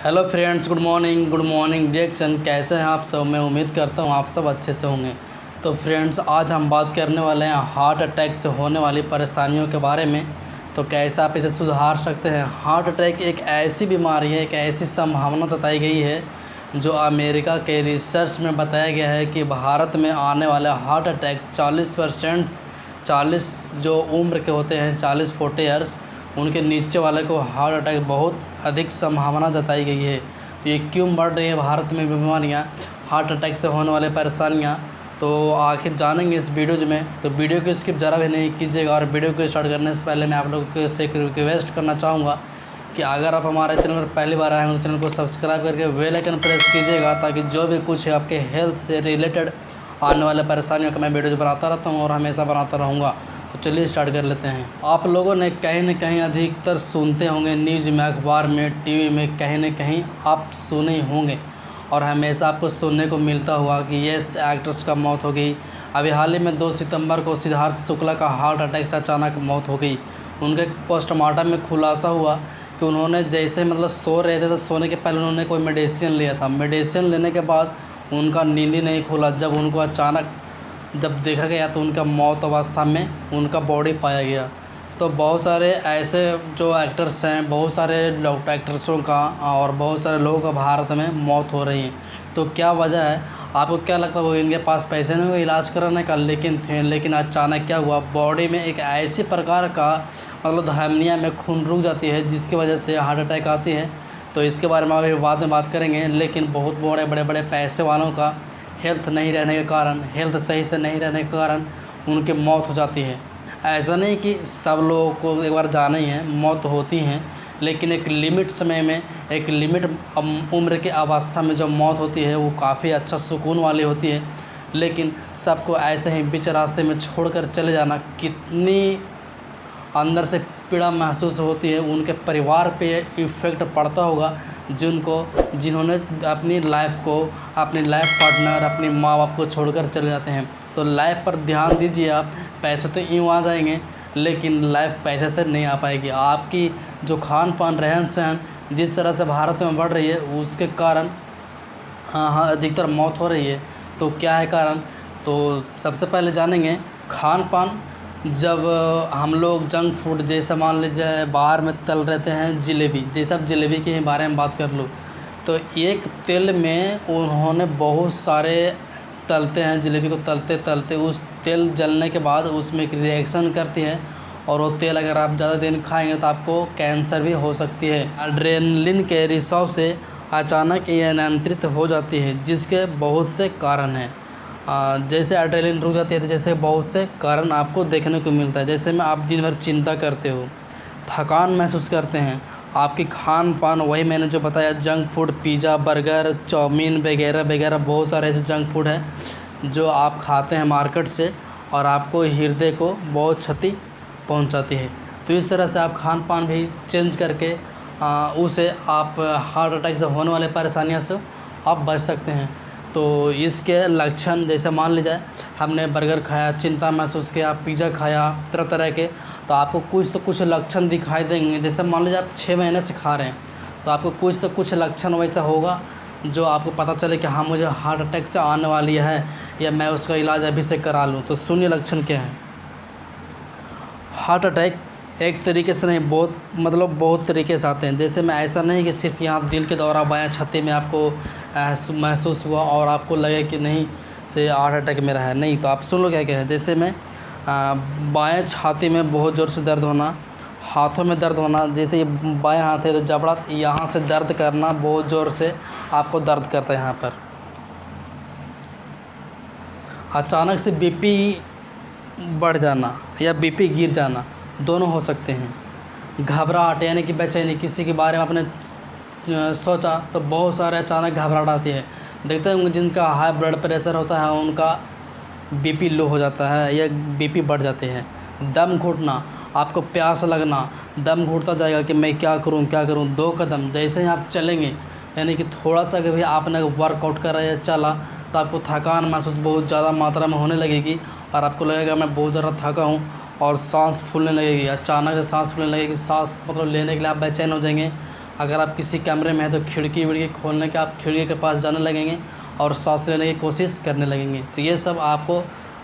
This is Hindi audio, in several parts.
Hello friends, good morning reaction. कैसे हैं आप सब? मैं उम्मीद करता हूँ आप सब अच्छे से होंगे। तो फ्रेंड्स, आज हम बात करने वाले हैं हार्ट अटैक से होने वाली परेशानियों के बारे में। तो कैसे आप इसे सुधार सकते हैं। हार्ट अटैक एक ऐसी बीमारी है, एक ऐसी संभावना जताई गई है जो अमेरिका के रिसर्च में बताया गया है कि भारत में आने वाला हार्ट अटैक 40%, 40 जो उम्र के होते हैं 40-40 ईयर्स, उनके नीचे वाले को हार्ट अटैक बहुत अधिक संभावना जताई गई है। तो ये क्यों बढ़ रही है भारत में बीमारियाँ, हार्ट अटैक से होने वाले परेशानियाँ, तो आखिर जानेंगे इस वीडियो में। तो वीडियो को स्किप ज़रा भी नहीं कीजिएगा। और वीडियो को स्टार्ट करने से पहले मैं आप लोगों से एक रिक्वेस्ट करना चाहूँगा कि अगर आप हमारे चैनल पर पहली बार आए हैं तो चैनल को सब्सक्राइब करके बेल आइकन प्रेस कीजिएगा, ताकि जो भी कुछ है आपके हेल्थ से रिलेटेड आने वाले परेशानियों का मैं वीडियो बनाता रहता हूँ और हमेशा बनाता रहूँगा। तो चलिए स्टार्ट कर लेते हैं। आप लोगों ने कहीं न कहीं अधिकतर सुनते होंगे, न्यूज़ में, अखबार में, टीवी में, कहीं न कहीं आप सुने होंगे और हमेशा आपको सुनने को मिलता होगा कि यस एक्ट्रेस का मौत हो गई। अभी हाल ही में 2 सितंबर को सिद्धार्थ शुक्ला का हार्ट अटैक से अचानक मौत हो गई। उनके पोस्टमार्टम में खुलासा हुआ कि उन्होंने जैसे सो रहे थे तो सोने के पहले उन्होंने कोई मेडिसिन लिया था। मेडिसिन लेने के बाद उनका नींद ही नहीं खुला। जब उनको अचानक जब देखा गया तो उनका मौत अवस्था में उनका बॉडी पाया गया। तो बहुत सारे ऐसे जो एक्टर्स हैं, बहुत सारे एक्ट्रेसों का और बहुत सारे लोगों का भारत में मौत हो रही है। तो क्या वजह है? आपको क्या लगता है? वो इनके पास पैसे नहीं हुए इलाज कराने का, लेकिन अचानक क्या हुआ, बॉडी में एक ऐसी प्रकार का धमनियों में खून रुक जाती है जिसकी वजह से हार्ट अटैक आती है। तो इसके बारे में अभी बाद में बात करेंगे। लेकिन बहुत बड़े पैसे वालों का हेल्थ नहीं रहने के कारण, हेल्थ सही से नहीं रहने के कारण उनकी मौत हो जाती है। ऐसा नहीं कि सब लोगों को एक बार जाना ही है, मौत होती हैं, लेकिन एक लिमिट समय में, एक लिमिट उम्र की अवस्था में जो मौत होती है वो काफ़ी अच्छा सुकून वाली होती है। लेकिन सबको ऐसे ही बीच रास्ते में छोड़कर चले जाना कितनी अंदर से पीड़ा महसूस होती है। उनके परिवार पे इफ़ेक्ट पड़ता होगा जिन्होंने अपनी लाइफ को, अपनी लाइफ पार्टनर, अपने माँ बाप को छोड़कर चले जाते हैं। तो लाइफ पर ध्यान दीजिए आप। पैसे तो यूँ आ जाएंगे, लेकिन लाइफ पैसे से नहीं आ पाएगी। आपकी जो खान पान, रहन सहन जिस तरह से भारत में बढ़ रही है उसके कारण हाँ अधिकतर मौत हो रही है। तो क्या है कारण? तो सबसे पहले जानेंगे खान पान। जब हम लोग जंक फूड, जैसे मान लीजिए बाहर में तल रहते हैं जलेबी, जैसे अब जलेबी के ही बारे में बात कर लूँ तो एक तेल में उन्होंने बहुत सारे तलते हैं जलेबी को। तलते तलते उस तेल जलने के बाद उसमें एक रिएक्शन करती है और वो तेल अगर आप ज़्यादा दिन खाएंगे तो आपको कैंसर भी हो सकती है। एड्रेनलिन के रिसाव से अचानक ये नियंत्रित हो जाती है, जिसके बहुत से कारण हैं। जैसे एड्रेनलिन रुक जाती है तो जैसे बहुत से कारण आपको देखने को मिलता है। जैसे में आप दिन भर चिंता करते हो, थकान महसूस करते हैं, आपकी खान पान वही मैंने जो बताया, junk food, pizza, burger, chow mein वगैरह वगैरह, बहुत सारे ऐसे जंक फूड है जो आप खाते हैं मार्केट से और आपको हृदय को बहुत क्षति पहुंचाती है। तो इस तरह से आप खान पान भी चेंज करके उसे आप हार्ट अटैक से होने वाले परेशानियों से आप बच सकते हैं। तो इसके लक्षण, जैसे मान लीजिए हमने बर्गर खाया, चिंता महसूस किया, पिज़्ज़ा खाया, तरह तरह के, तो आपको कुछ से कुछ लक्षण दिखाई देंगे। जैसे मान लीजिए आप 6 महीने से खा रहे हैं तो आपको कुछ से कुछ लक्षण वैसा होगा जो आपको पता चले कि हाँ मुझे हार्ट अटैक से आने वाली है या मैं उसका इलाज अभी से करा लूँ। तो सुनिए लक्षण क्या है। हार्ट अटैक एक तरीके से नहीं, बहुत तरीके से आते हैं। जैसे मैं ऐसा नहीं कि सिर्फ यहाँ दिल के दौरा, बायां छाती में आपको महसूस हुआ और आपको लगे कि नहीं से हार्ट अटैक मेरा है, नहीं। तो आप सुन लो क्या क्या है। जैसे मैं बाएं छाती में बहुत ज़ोर से दर्द होना, हाथों में दर्द होना, जैसे ये बायां हाथ है तो जबड़ा यहाँ से दर्द करना, बहुत ज़ोर से आपको दर्द करता है यहाँ पर। अचानक से बीपी बढ़ जाना या बीपी गिर जाना, दोनों हो सकते हैं। घबराहट यानी कि बेचैनी, किसी के बारे में आपने सोचा तो बहुत सारे अचानक घबराहट आती है। देखते होंगे जिनका हाई ब्लड प्रेशर होता है उनका बीपी लो हो जाता है या बीपी बढ़ जाते हैं। दम घुटना, आपको प्यास लगना, दम घुटता जाएगा कि मैं क्या करूं। 2 कदम जैसे ही आप चलेंगे, यानी कि थोड़ा सा कभी आपने वर्कआउट कर रहे हैं, चला, तो आपको थकान महसूस बहुत ज़्यादा मात्रा में होने लगेगी और आपको लगेगा मैं बहुत ज़्यादा थका हूँ और सांस फूलने लगेगी। अचानक से सांस फूलने लगेगी, सांस लेने के लिए आप बेचैन हो जाएंगे अगर आप किसी कमरे में हैं तो खिड़की विड़की खोलने के आप खिड़की के पास जाने लगेंगे और सांस लेने की कोशिश करने लगेंगे। तो ये सब आपको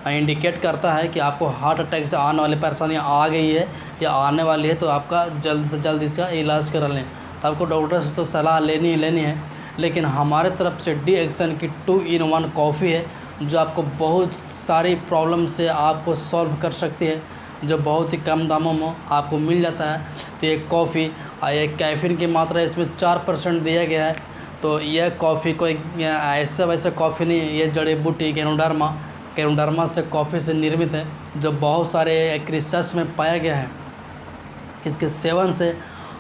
इंडिकेट करता है कि आपको हार्ट अटैक से आने वाली परेशानियाँ आ गई है या आने वाली है, तो आपका जल्द से जल्द इसका इलाज करा लें। तो आपको डॉक्टर से तो सलाह लेनी ही लेनी है, लेकिन हमारे तरफ से डी एक्शन की 2-in-1 कॉफ़ी है जो आपको बहुत सारी प्रॉब्लम से आपको सॉल्व कर सकती है, जो बहुत ही कम दामों में आपको मिल जाता है। तो ये कॉफ़ी ये कैफ़ीन की मात्रा इसमें 4% दिया गया है। तो यह कॉफ़ी कोई ऐसा वैसा कॉफ़ी नहीं है, ये जड़ी बूटी केनोडर्मा से कॉफ़ी से निर्मित है, जो बहुत सारे एक रिसर्च में पाया गया है। इसके सेवन से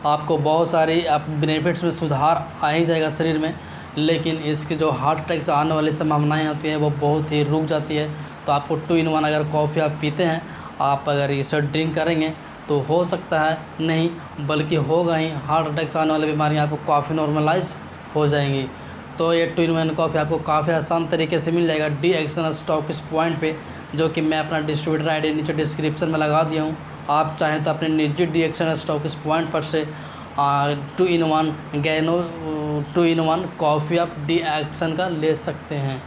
आपको बहुत सारी बेनिफिट्स में सुधार आ ही जाएगा शरीर में, लेकिन इसके जो हार्ट अटैक से आने वाली संभावनाएं होती हैं वो बहुत ही रुक जाती है। तो आपको 2-in-1 अगर कॉफ़ी आप पीते हैं, आप अगर इसे ड्रिंक करेंगे तो हो सकता है नहीं, बल्कि होगा ही, हार्ट अटैक से आने वाली बीमारियाँ आपको काफ़ी नॉर्मलाइज हो जाएंगी। तो ये 2-in-1 कॉफ़ी आपको काफ़ी आसान तरीके से मिल जाएगा डी एक्शन स्टॉकिस्ट पॉइंट पे, जो कि मैं अपना डिस्ट्रीब्यूटर आईडी नीचे डिस्क्रिप्शन में लगा दिया हूँ। आप चाहें तो अपने निजी डी एक्शन स्टॉकिस्ट पॉइंट पर से 2-in-1 कॉफ़ी आप डी एक्शन का ले सकते हैं।